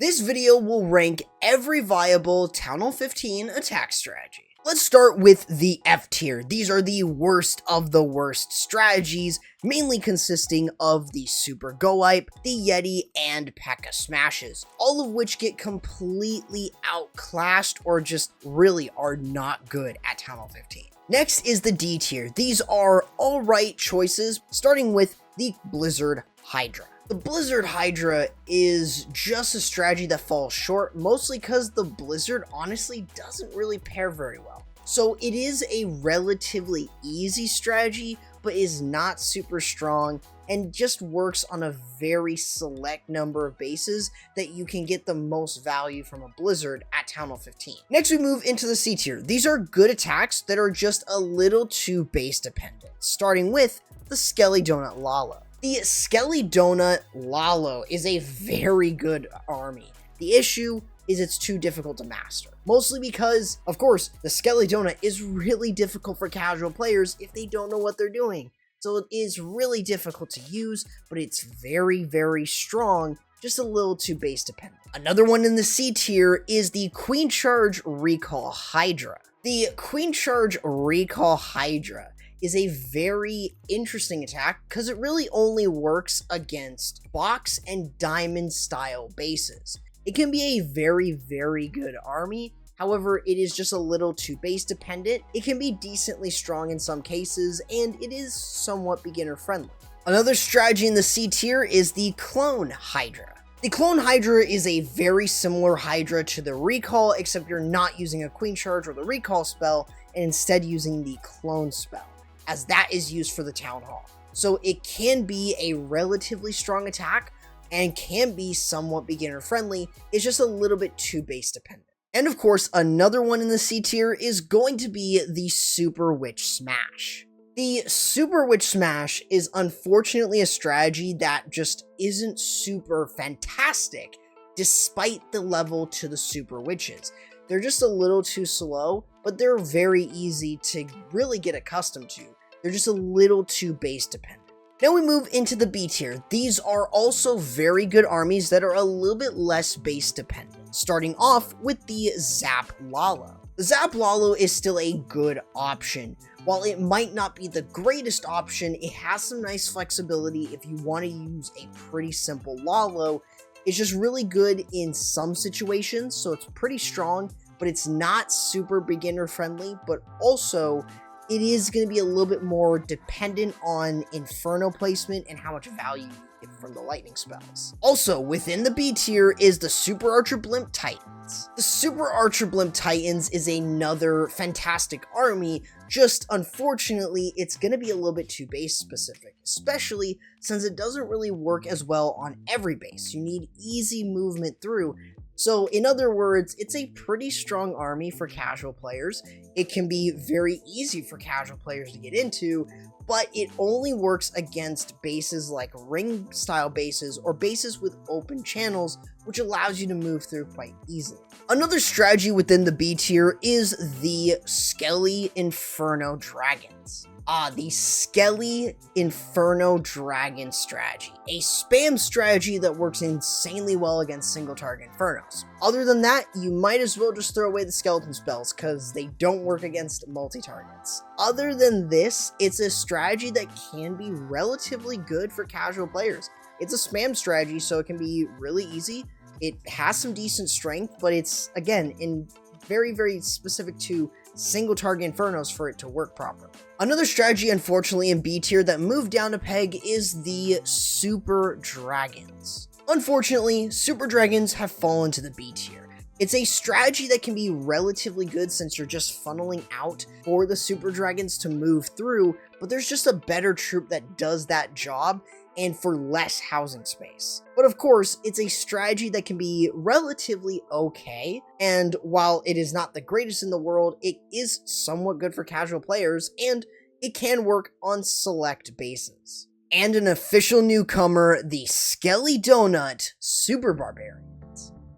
This video will rank every viable Town Hall 15 attack strategy. Let's start with the F tier. These are the worst of the worst strategies, mainly consisting of the Super Go-Wipe, the Yeti, and P.E.K.K.A. Smashes, all of which get completely outclassed or just really are not good at Town Hall 15. Next is the D tier. These are alright choices, starting with the Blizzard Hydra. The Blizzard Hydra is just a strategy that falls short, mostly because the Blizzard honestly doesn't really pair very well. So it is a relatively easy strategy, but is not super strong and just works on a very select number of bases that you can get the most value from a Blizzard at Town Hall 15. Next we move into the C tier. These are good attacks that are just a little too base dependent, starting with the Skelly Donut Lalo. The Skelly Donut Lalo is a very good army. The issue is it's too difficult to master. Mostly because, of course, the Skelly Donut is really difficult for casual players if they don't know what they're doing. So it is really difficult to use, but it's very, very strong, just a little too base dependent. Another one in the C tier is the Queen Charge Recall Hydra. The Queen Charge Recall Hydra is a very interesting attack because it really only works against box and diamond style bases. It can be a very, very good army. However, it is just a little too base dependent. It can be decently strong in some cases, and it is somewhat beginner friendly. Another strategy in the C tier is the Clone Hydra. The Clone Hydra is a very similar Hydra to the Recall, except you're not using a Queen Charge or the Recall spell, and instead using the Clone spell, as that is used for the Town Hall. So it can be a relatively strong attack and can be somewhat beginner friendly. It's just a little bit too base dependent. And of course, another one in the C tier is going to be the Super Witch Smash. The Super Witch Smash is unfortunately a strategy that just isn't super fantastic despite the level to the Super Witches. They're just a little too slow, but they're very easy to really get accustomed to. They're just a little too base dependent. Now we move into the B tier. These are also very good armies that are a little bit less base dependent, starting off with the Zap Lalo. The Zap Lalo is still a good option. While it might not be the greatest option, it has some nice flexibility if you want to use a pretty simple Lalo. It's just really good in some situations, so it's pretty strong, but it's not super beginner friendly, but also it is going to be a little bit more dependent on Inferno placement and how much value you get from the lightning spells. Also, within the B tier is the Super Archer Blimp Titans. The Super Archer Blimp Titans is another fantastic army, just unfortunately, it's going to be a little bit too base specific, especially since it doesn't really work as well on every base. You need easy movement through. So in other words, it's a pretty strong army for casual players. It can be very easy for casual players to get into, but it only works against bases like ring style bases or bases with open channels, which allows you to move through quite easily. Another strategy within the B tier is the Skelly Inferno Dragons. The Skelly Inferno Dragon strategy. A spam strategy that works insanely well against single target Infernos. Other than that, you might as well just throw away the skeleton spells because they don't work against multi-targets. Other than this, it's a strategy that can be relatively good for casual players. It's a spam strategy, so it can be really easy. It has some decent strength, but it's, again, very, very specific to single target Infernos for it to work properly. Another strategy, unfortunately, in B tier that moved down a peg is the Super Dragons. Unfortunately, Super Dragons have fallen to the B tier. It's a strategy that can be relatively good since you're just funneling out for the Super Dragons to move through, but there's just a better troop that does that job and for less housing space. But of course, it's a strategy that can be relatively okay, and while it is not the greatest in the world, it is somewhat good for casual players, and it can work on select bases. And an official newcomer, the Skelly Donut Super Barbarians.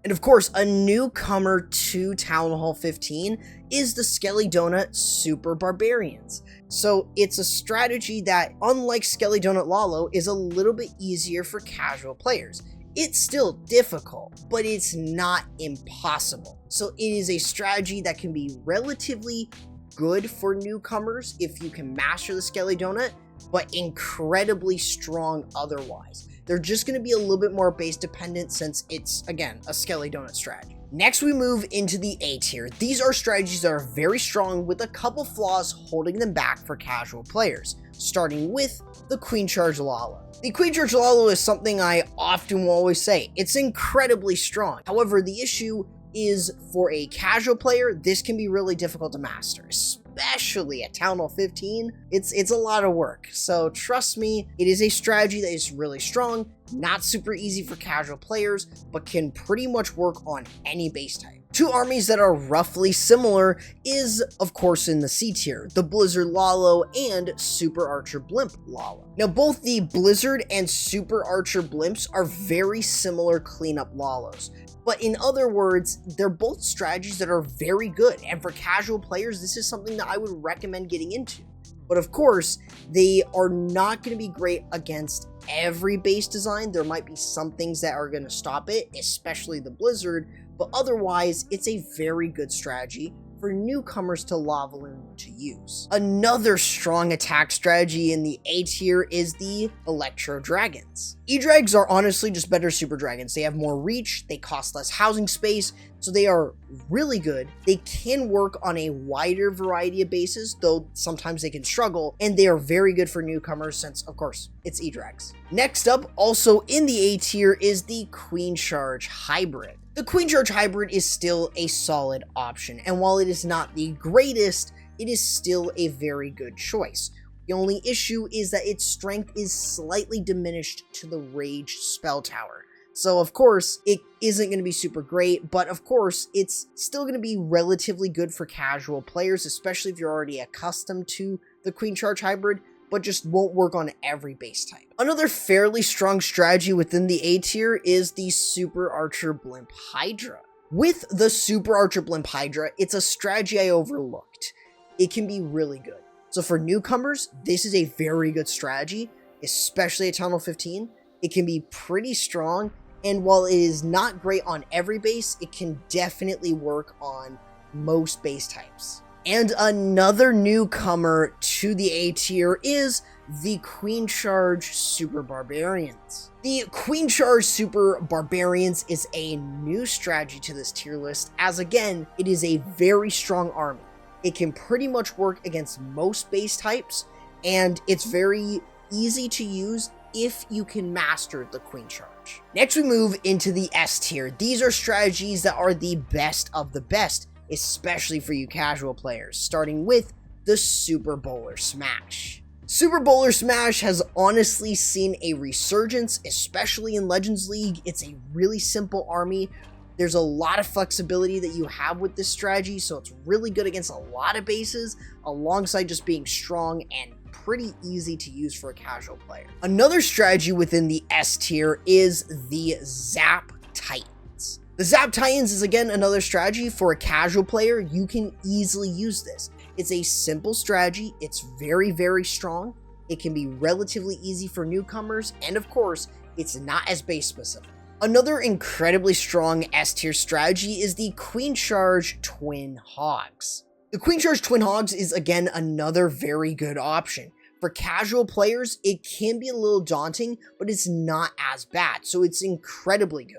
And of course, a newcomer to Town Hall 15 is the Skelly Donut Super Barbarians. So it's a strategy that, unlike Skelly Donut Lalo, is a little bit easier for casual players. It's still difficult, but it's not impossible. So it is a strategy that can be relatively good for newcomers if you can master the Skelly Donut, but incredibly strong otherwise. They're just going to be a little bit more base dependent since it's, again, a Skelly Donut strategy. Next, we move into the A tier. These are strategies that are very strong with a couple flaws holding them back for casual players, starting with the Queen Charge Lalo. The Queen Charge Lalo is something I often will always say. It's incredibly strong. However, the issue is for a casual player, this can be really difficult to master, especially at Town Hall 15. It's a lot of work. So trust me, it is a strategy that is really strong, not super easy for casual players, but can pretty much work on any base type. Two armies that are roughly similar is, of course, in the C tier, the Blizzard Lalo and Super Archer Blimp Lalo. Now, both the Blizzard and Super Archer Blimps are very similar cleanup Lalos. But in other words, they're both strategies that are very good, and for casual players, this is something that I would recommend getting into. But of course, they are not going to be great against every base design. There might be some things that are going to stop it, especially the Blizzard, but otherwise, it's a very good strategy for newcomers to level in to use. Another strong attack strategy in the A tier is the Electro Dragons. E-Drags are honestly just better super dragons. They have more reach, they cost less housing space, so they are really good. They can work on a wider variety of bases, though sometimes they can struggle, and they are very good for newcomers since, of course, it's E-Drags. Next up, also in the A tier, is the Queen Charge Hybrid. The Queen Charge Hybrid is still a solid option, and while it is not the greatest, it is still a very good choice. The only issue is that its strength is slightly diminished to the Rage Spell Tower. So of course, it isn't going to be super great, but of course, it's still going to be relatively good for casual players, especially if you're already accustomed to the Queen Charge Hybrid, but just won't work on every base type. Another fairly strong strategy within the A tier is the Super Archer Blimp Hydra. With the Super Archer Blimp Hydra, it's a strategy I overlooked. It can be really good. So for newcomers, this is a very good strategy, especially at Town Hall 15. It can be pretty strong, and while it is not great on every base, it can definitely work on most base types. And another newcomer to the A tier is the Queen Charge Super Barbarians. The Queen Charge Super Barbarians is a new strategy to this tier list, as again, it is a very strong army. It can pretty much work against most base types, and it's very easy to use if you can master the Queen Charge. Next, we move into the S tier. These are strategies that are the best of the best, especially for you casual players, starting with the Super Bowler Smash. Super Bowler Smash has honestly seen a resurgence, especially in Legends League. It's a really simple army. There's a lot of flexibility that you have with this strategy, so it's really good against a lot of bases, alongside just being strong and pretty easy to use for a casual player. Another strategy within the S tier is the Zap Titans. The Zap Titans is again another strategy for a casual player. You can easily use this. It's a simple strategy. It's very, very strong. It can be relatively easy for newcomers, and of course, it's not as base specific. Another incredibly strong S tier strategy is the Queen Charge Twin Hogs. The Queen Charge Twin Hogs is again another very good option. For casual players, it can be a little daunting, but it's not as bad, so it's incredibly good.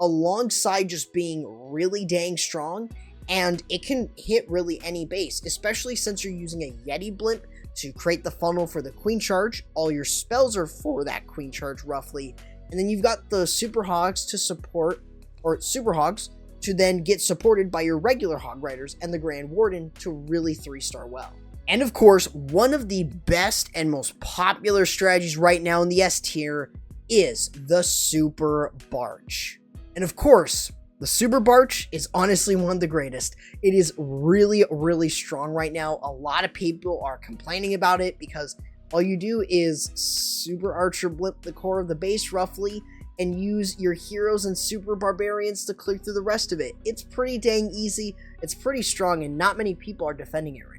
Alongside just being really dang strong, and it can hit really any base, especially since you're using a Yeti Blimp to create the funnel for the Queen Charge. All your spells are for that Queen Charge roughly, and then you've got the Super Hogs to support, or Super Hogs, to then get supported by your regular Hog Riders and the Grand Warden to really 3-star well. And of course, one of the best and most popular strategies right now in the S tier is the Super Barch. And of course, the Super Barch is honestly one of the greatest. It is really, really strong right now. A lot of people are complaining about it because all you do is Super Archer Blimp the core of the base roughly, and use your heroes and Super Barbarians to clear through the rest of it. It's pretty dang easy, it's pretty strong, and not many people are defending it right now.